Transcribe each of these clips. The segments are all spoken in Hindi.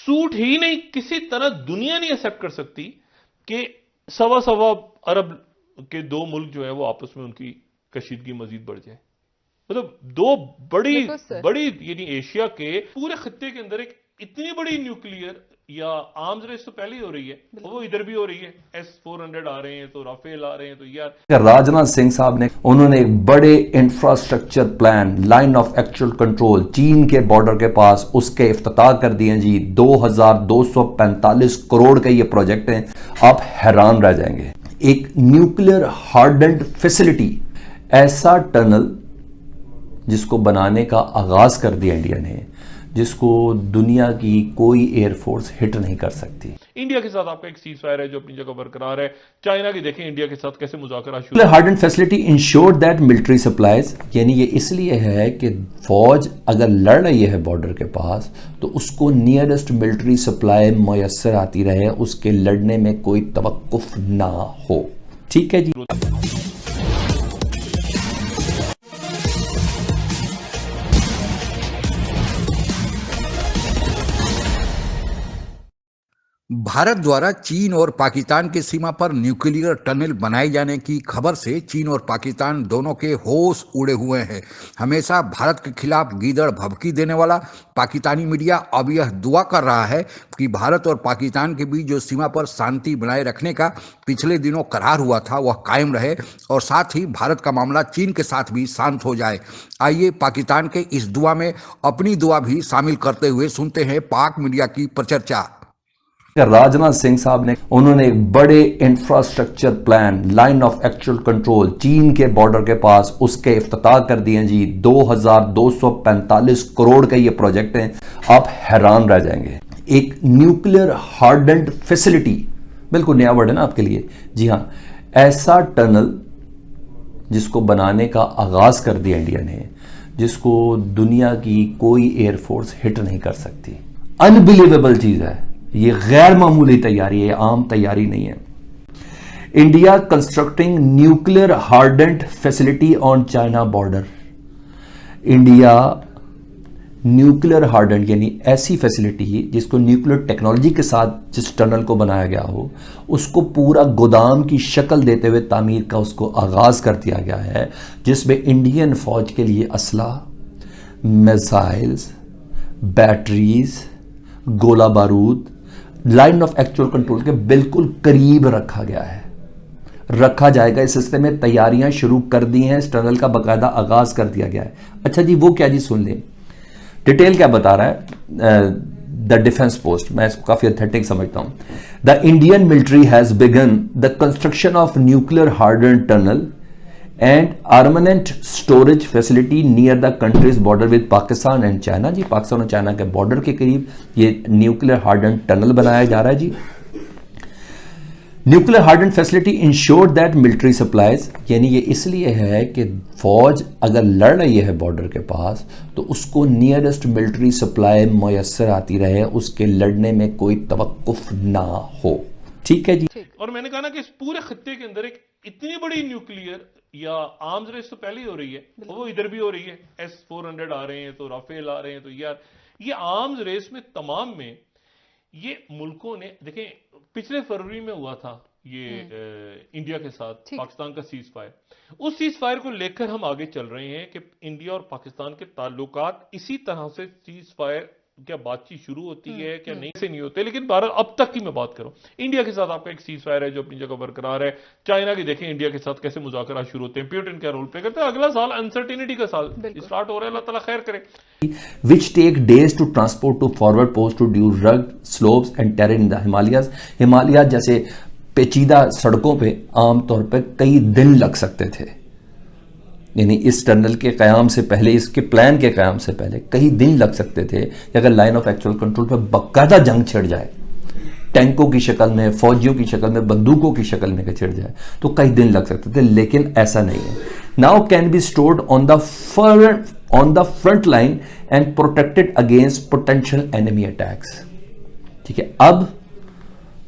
सूट ही नहीं, किसी तरह दुनिया नहीं एक्सेप्ट कर सकती कि सवा सवा अरब के दो मुल्क जो है वो आपस में उनकी कशीदगी मजीद बढ़ जाए। मतलब दो बड़ी बड़ी यानी एशिया के पूरे खत्ते के अंदर एक इतनी बड़ी न्यूक्लियर या आर्म्स रेस तो पहले ही हो रही है, वो इधर भी हो रही है। S-400 आ रहे हैं तो राफेल आ रहे हैं, तो यार राजनाथ सिंह साहब ने उन्होंने एक बड़े infrastructure plan line of actual control चीन के बॉर्डर के पास उसके इफ्तिताह कर दिए जी। 2245 करोड़ का ये प्रोजेक्ट है, आप हैरान रह जाएंगे। एक न्यूक्लियर हार्डेंड फैसिलिटी, ऐसा टनल जिसको बनाने का आगाज कर दिया इंडिया ने, जिसको दुनिया की कोई एयरफोर्स हिट नहीं कर सकती। इंडिया के साथ आपका एक सीज फायर है जो अपनी जगह बरकरार है। चाइना की देखें इंडिया के साथ कैसे मुज़ाकरा शुरू। Hardened facility ensure that military supplies, यानी ये इसलिए है कि फौज अगर लड़ रही है बॉर्डर के पास तो उसको नियरेस्ट मिलिट्री सप्लाई मुयसर आती रहे, उसके लड़ने में कोई तवक्कुफ ना हो। ठीक है जी। भारत द्वारा चीन और पाकिस्तान की सीमा पर न्यूक्लियर टनल बनाए जाने की खबर से चीन और पाकिस्तान दोनों के होश उड़े हुए हैं। हमेशा भारत के खिलाफ गीदड़ भभकी देने वाला पाकिस्तानी मीडिया अब यह दुआ कर रहा है कि भारत और पाकिस्तान के बीच जो सीमा पर शांति बनाए रखने का पिछले दिनों करार हुआ था वह कायम रहे और साथ ही भारत का मामला चीन के साथ भी शांत हो जाए। आइए पाकिस्तान के इस दुआ में अपनी दुआ भी शामिल करते हुए सुनते हैं पाक मीडिया की प्रचर्चा। राजनाथ सिंह साहब ने उन्होंने एक बड़े infrastructure plan line of actual control चीन के बॉर्डर के पास उसके इफ्तिताह कर दिए जी। 2245 करोड़ का ये प्रोजेक्ट है, आप हैरान रह जाएंगे। एक न्यूक्लियर हार्डेंड फैसिलिटी, बिल्कुल नया वर्ड है ना आपके लिए। जी हाँ, ऐसा टनल जिसको बनाने का आगाज कर दिया इंडिया ने, जिसको दुनिया की कोई एयरफोर्स हिट नहीं कर सकती। अनबिलीवेबल चीज है ये, गैर मामूली तैयारी है, आम तैयारी नहीं है। India constructing nuclear hardened facility on China border. India nuclear hardened यानी ऐसी फैसिलिटी जिसको न्यूक्लियर टेक्नोलॉजी के साथ जिस टनल को बनाया गया हो उसको पूरा गोदाम की शक्ल देते हुए तामीर का उसको आगाज कर दिया गया है, जिसमें इंडियन फौज के लिए असला, मिसाइल्स, बैटरीज, गोला बारूद लाइन ऑफ एक्चुअल कंट्रोल के बिल्कुल करीब रखा गया है, रखा जाएगा। इस सिलसिले में तैयारियां शुरू कर दी हैं, इस टनल का बाकायदा आगाज कर दिया गया है। अच्छा जी, वो क्या जी, सुन लें डिटेल क्या बता रहा है द डिफेंस पोस्ट। मैं इसको काफी ऑथेंटिक समझता हूं। The Indian military has begun the construction of nuclear hardened tunnel and armament storage facility near the country's border with Pakistan and China. जी, पाकिस्तान और चाइना के बॉर्डर के करीब ये न्यूक्लियर हार्डेंड टनल बनाया जा रहा है जी। Nuclear hardened facility ensure that military supplies, यानी ये इसलिए है कि फौज अगर लड़ रही है बॉर्डर के पास तो उसको नियरेस्ट मिलिट्री सप्लाई मुयसर आती रहे, उसके लड़ने में कोई तवक्कुफ ना हो। ठीक है जी। और मैंने कहा ना कि इस पूरे खत्ते के अंदर एक इतनी बड़ी न्यूक्लियर या आर्म्स रेस तो पहले ही हो रही है, वो इधर भी हो रही है। S-400 आ रहे हैं तो राफेल आ रहे हैं, तो यार ये आर्म्स रेस में तमाम में ये मुल्कों ने देखें, पिछले फरवरी में हुआ था ये इंडिया के साथ पाकिस्तान का सीज फायर। उस सीज फायर को लेकर हम आगे चल रहे हैं कि इंडिया और पाकिस्तान के ताल्लुकात इसी तरह से सीज फायर क्या बातचीत शुरू होती है क्या नहीं से नहीं होते, लेकिन भारत अब तक की मैं बात करूं, इंडिया के साथ आपका एक सीज फायर है जो अपनी जगह बरकरार है। चाइना की देखें इंडिया के साथ कैसे मुज़ाकरा शुरू होते हैं, पुतिन क्या रोल प्ले करते हैं। अगला साल अनसर्टेनिटी का साल स्टार्ट हो रहा है, अल्लाह ताला खैर करे। Which take days to transport to forward post to due rug slopes and terrain in the Himalayas. Himalaya जैसे पेचीदा सड़कों पे आमतौर पर कई दिन लग सकते थे, यानी इस टनल के क़याम से पहले, इसके प्लान के क़याम से पहले कई दिन लग सकते थे। अगर लाइन ऑफ एक्चुअल कंट्रोल पर बाकायदा जंग छिड़ जाए, टैंकों की शक्ल में, फौजियों की शक्ल में, बंदूकों की शक्ल में छिड़ जाए तो कई दिन लग सकते थे, लेकिन ऐसा नहीं है। Now can be stored on the front line and protected against potential enemy attacks. ठीक है, अब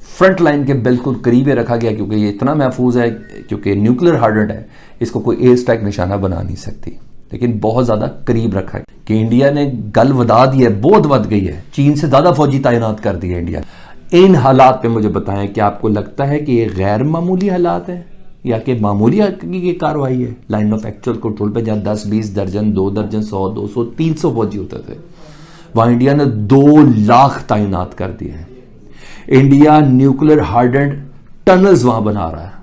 फ्रंट लाइन के बिल्कुल करीब रखा गया क्योंकि ये इतना महफूज है, क्योंकि न्यूक्लियर हार्डेंड है, इसको कोई एयर स्ट्राइक निशाना बना नहीं सकती। लेकिन बहुत ज़्यादा करीब रखा है कि इंडिया ने गल वधा दी है, बहुत वध गई है, चीन से ज़्यादा फौजी तैनात कर दिए इंडिया। इन हालात में मुझे बताएं कि आपको लगता है कि ये गैर मामूली हालात हैं या कि मामूली की कार्रवाई है? लाइन ऑफ एक्चुअल कंट्रोल पे जहाँ 10, 20 दर्जन, 2 दर्जन, 100, 200, 300 फौजी होते थे, वहां इंडिया ने 2 लाख तैनात कर दिए हैं। इंडिया न्यूक्लियर हार्डेंड टनल्स वहां बना रहा है।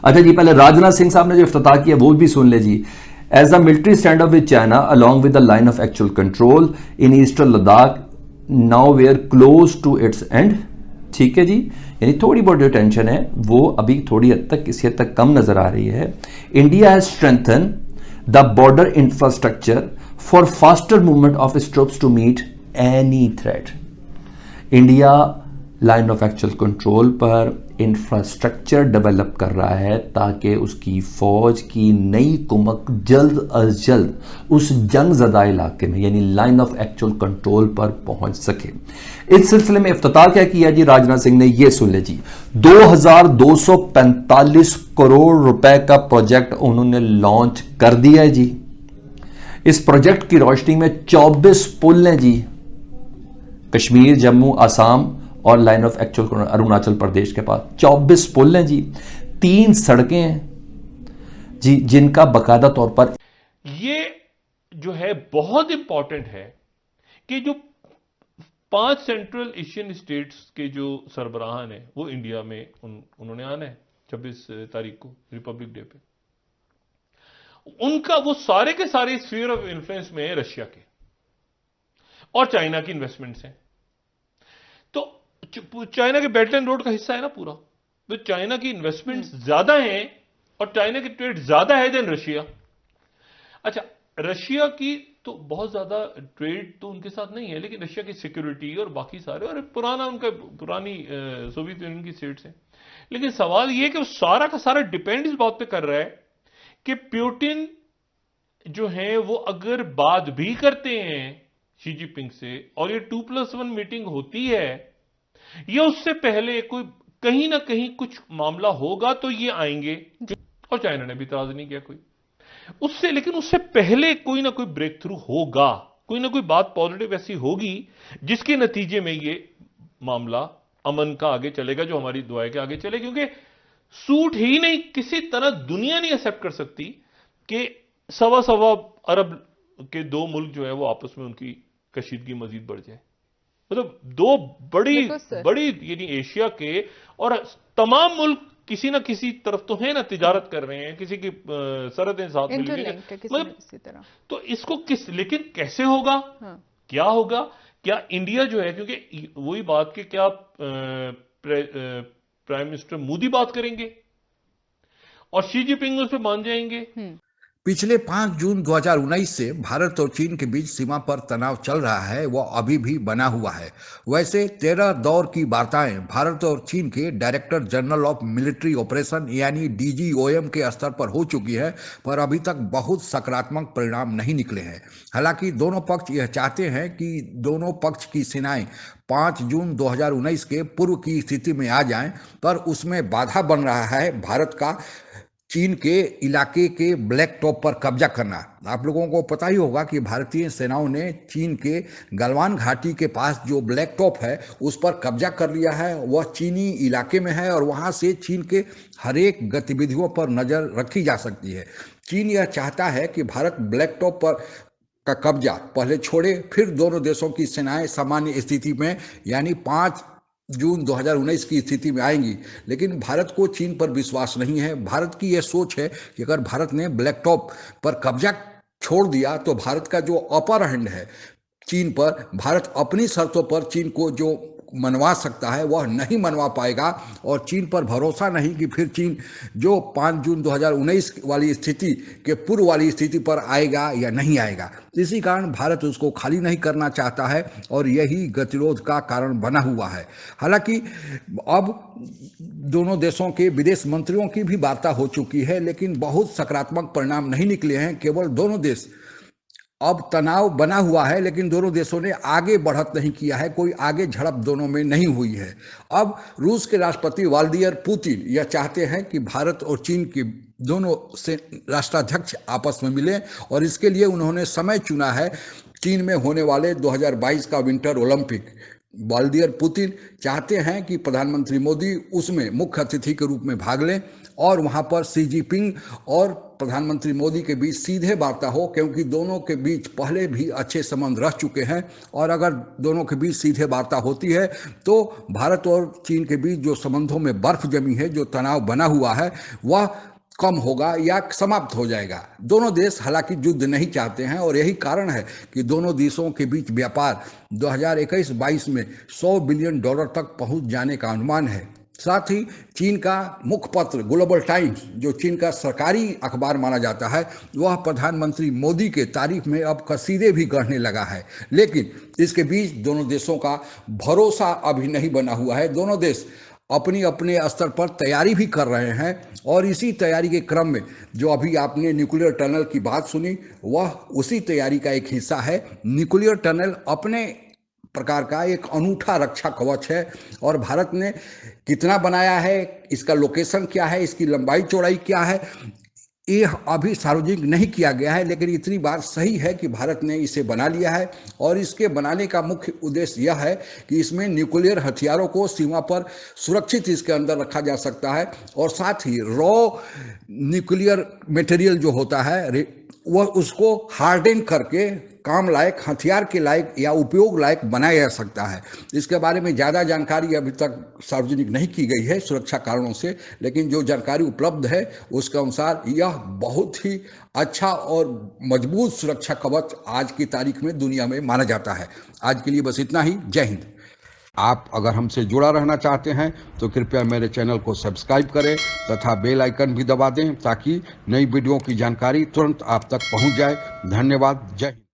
अच्छा जी, पहले राजनाथ सिंह साहब ने जो इफ्तिताह किया वो भी सुन ले जी। As a military stand off with China along with the line of actual control in eastern Ladakh now we are close to its end. ठीक है जी, यानी थोड़ी बहुत जो टेंशन है वो अभी थोड़ी हद तक, किसी हद तक कम नजर आ रही है। India has strengthen the border infrastructure for faster movement of its troops to meet any threat. India line of actual control पर इंफ्रास्ट्रक्चर डेवलप कर रहा है ताकि उसकी फौज की नई कुमक जल्द अज जल्द उस जंग ज़दा इलाके में यानी लाइन ऑफ एक्चुअल कंट्रोल पर पहुंच सके। इस सिलसिले में इफ्तिताह क्या किया जी राजनाथ सिंह ने, ये सुन ले जी। 2245 करोड़ रुपए का प्रोजेक्ट उन्होंने लॉन्च कर दिया है जी। इस प्रोजेक्ट की रोशनी में 24 पुल हैं जी, कश्मीर, जम्मू, आसाम और line of actual Arunachal Pradesh के पास 24 पुल हैं जी, 3 सड़कें हैं जी, जिनका बकायदा तौर पर ये जो है बहुत इंपॉर्टेंट है कि जो 5 सेंट्रल एशियन स्टेट्स के जो सरबराहान हैं वो इंडिया में उन्होंने आना है 26 तारीख को रिपब्लिक डे पे। उनका वो सारे के सारे स्फीयर ऑफ इन्फ्लुएंस में है रशिया के और चाइना की इन्वेस्टमेंट्स हैं। तो चाइना के बेल्ट एंड रोड का हिस्सा है ना पूरा, तो चाइना की इन्वेस्टमेंट्स ज्यादा हैं और चाइना की ट्रेड ज्यादा है देन रशिया। अच्छा, रशिया की तो बहुत ज्यादा ट्रेड तो उनके साथ नहीं है, लेकिन रशिया की सिक्योरिटी और बाकी सारे और पुरानी सोवियत यूनियन की स्टेट्स हैं। लेकिन सवाल यह कि वो सारा का सारा डिपेंड इस बात पे कर रहा है कि पुतिन जो है वो अगर बात भी करते हैं शी जिनपिंग से और ये 2+1 मीटिंग होती है, ये उससे पहले कोई कहीं ना कहीं कुछ मामला होगा तो ये आएंगे, और चाइना ने भी इतराज नहीं किया कोई उससे, लेकिन उससे पहले कोई ना कोई ब्रेक थ्रू होगा, कोई ना कोई बात पॉजिटिव ऐसी होगी जिसके नतीजे में ये मामला अमन का आगे चलेगा, जो हमारी दुआ है कि आगे चले। क्योंकि सूट ही नहीं, किसी तरह दुनिया नहीं एक्सेप्ट कर सकती कि 1.25 अरब के 2 मुल्क जो है वो आपस में उनकी कशीदगी मजीद बढ़ जाए। मतलब 2 बड़ी यानी एशिया के और तमाम मुल्क किसी ना किसी तरफ तो है ना, तिजारत कर रहे हैं, किसी की सरहदें साथ मिल रही हैं, मतलब तो इसको लेकिन कैसे होगा? हाँ। क्या होगा? क्या इंडिया जो है, क्योंकि वही बात कि क्या प्राइम मिनिस्टर मोदी बात करेंगे और शी जिनपिंग उस पर मान जाएंगे? पिछले 5 जून 2019 से भारत और चीन के बीच सीमा पर तनाव चल रहा है, वह अभी भी बना हुआ है। वैसे 13 दौर की वार्ताएं भारत और चीन के director general of military operation यानी DGOM के स्तर पर हो चुकी है, पर अभी तक बहुत सकारात्मक परिणाम नहीं निकले हैं। हालांकि दोनों पक्ष यह चाहते हैं कि दोनों पक्ष की सेनाएं 5 जून 2019 के पूर्व की स्थिति में आ जाएं, पर उसमें बाधा बन रहा है भारत का चीन के इलाके के ब्लैक टॉप पर कब्जा करना। आप लोगों को पता ही होगा कि भारतीय सेनाओं ने चीन के गलवान घाटी के पास जो ब्लैक टॉप है उस पर कब्जा कर लिया है। वह चीनी इलाके में है और वहां से चीन के हर एक गतिविधियों पर नजर रखी जा सकती है। चीन यह चाहता है कि भारत ब्लैक टॉप पर का कब्जा पहले छोड़े, फिर दोनों देशों की सेनाएं सामान्य स्थिति में यानी 5 जून 2019 की स्थिति में आएंगी। लेकिन भारत को चीन पर विश्वास नहीं है। भारत की यह सोच है कि अगर भारत ने ब्लैक टॉप पर कब्जा छोड़ दिया तो भारत का जो अपर हैंड है चीन पर, भारत अपनी शर्तों पर चीन को जो मनवा सकता है वह नहीं मनवा पाएगा, और चीन पर भरोसा नहीं कि फिर चीन जो 5 जून 2019 वाली स्थिति के पूर्व वाली स्थिति पर आएगा या नहीं आएगा। इसी कारण भारत उसको खाली नहीं करना चाहता है और यही गतिरोध का कारण बना हुआ है। हालांकि अब दोनों देशों के विदेश मंत्रियों की भी वार्ता हो चुकी है, लेकिन बहुत सकारात्मक परिणाम नहीं निकले हैं। केवल दोनों देश, अब तनाव बना हुआ है लेकिन दोनों देशों ने आगे बढ़त नहीं किया है, कोई आगे झड़प दोनों में नहीं हुई है। अब रूस के राष्ट्रपति व्लादिमीर पुतिन यह चाहते हैं कि भारत और चीन के दोनों से राष्ट्राध्यक्ष आपस में मिले और इसके लिए उन्होंने समय चुना है चीन में होने वाले 2022 का विंटर ओलंपिक। व्लादिमीर पुतिन चाहते हैं कि प्रधानमंत्री मोदी उसमें मुख्य अतिथि के रूप में भाग लें और वहां पर शी जिनपिंग और प्रधानमंत्री मोदी के बीच सीधे वार्ता हो, क्योंकि दोनों के बीच पहले भी अच्छे संबंध रह चुके हैं और अगर दोनों के बीच सीधे वार्ता होती है तो भारत और चीन के बीच जो संबंधों में बर्फ जमी है, जो तनाव बना हुआ है, वह कम होगा या समाप्त हो जाएगा। दोनों देश हालांकि युद्ध नहीं चाहते हैं और यही कारण है कि दोनों देशों के बीच व्यापार 2021-22 में $100 बिलियन तक पहुंच जाने का अनुमान है। साथ ही चीन का मुखपत्र ग्लोबल टाइम्स, जो चीन का सरकारी अखबार माना जाता है, वह प्रधानमंत्री मोदी के तारीफ में अब कसीदे भी गढ़ने लगा है। लेकिन इसके बीच दोनों देशों का भरोसा अभी नहीं बना हुआ है। दोनों देश अपनी अपने स्तर पर तैयारी भी कर रहे हैं और इसी तैयारी के क्रम में जो अभी आपने न्यूक्लियर टनल की बात सुनी, वह उसी तैयारी का एक हिस्सा है। न्यूक्लियर टनल अपने प्रकार का एक अनूठा रक्षा कवच है और भारत ने कितना बनाया है, इसका लोकेशन क्या है, इसकी लंबाई चौड़ाई क्या है, ये अभी सार्वजनिक नहीं किया गया है। लेकिन इतनी बात सही है कि भारत ने इसे बना लिया है और इसके बनाने का मुख्य उद्देश्य यह है कि इसमें न्यूक्लियर हथियारों को सीमा पर सुरक्षित इसके अंदर रखा जा सकता है और साथ ही रॉ न्यूक्लियर मटेरियल जो होता है वह उसको हार्डन करके काम लायक, हथियार के लायक या उपयोग लायक बनाया जा सकता है। इसके बारे में ज़्यादा जानकारी अभी तक सार्वजनिक नहीं की गई है सुरक्षा कारणों से, लेकिन जो जानकारी उपलब्ध है उसके अनुसार यह बहुत ही अच्छा और मजबूत सुरक्षा कवच आज की तारीख में दुनिया में माना जाता है। आज के लिए बस इतना ही। जय हिंद। आप अगर हमसे जुड़ा रहना चाहते हैं तो कृपया मेरे चैनल को सब्सक्राइब करें तथा बेल आइकन भी दबा दें ताकि नई वीडियो की जानकारी तुरंत आप तक पहुंच जाए। धन्यवाद। जय हिंद।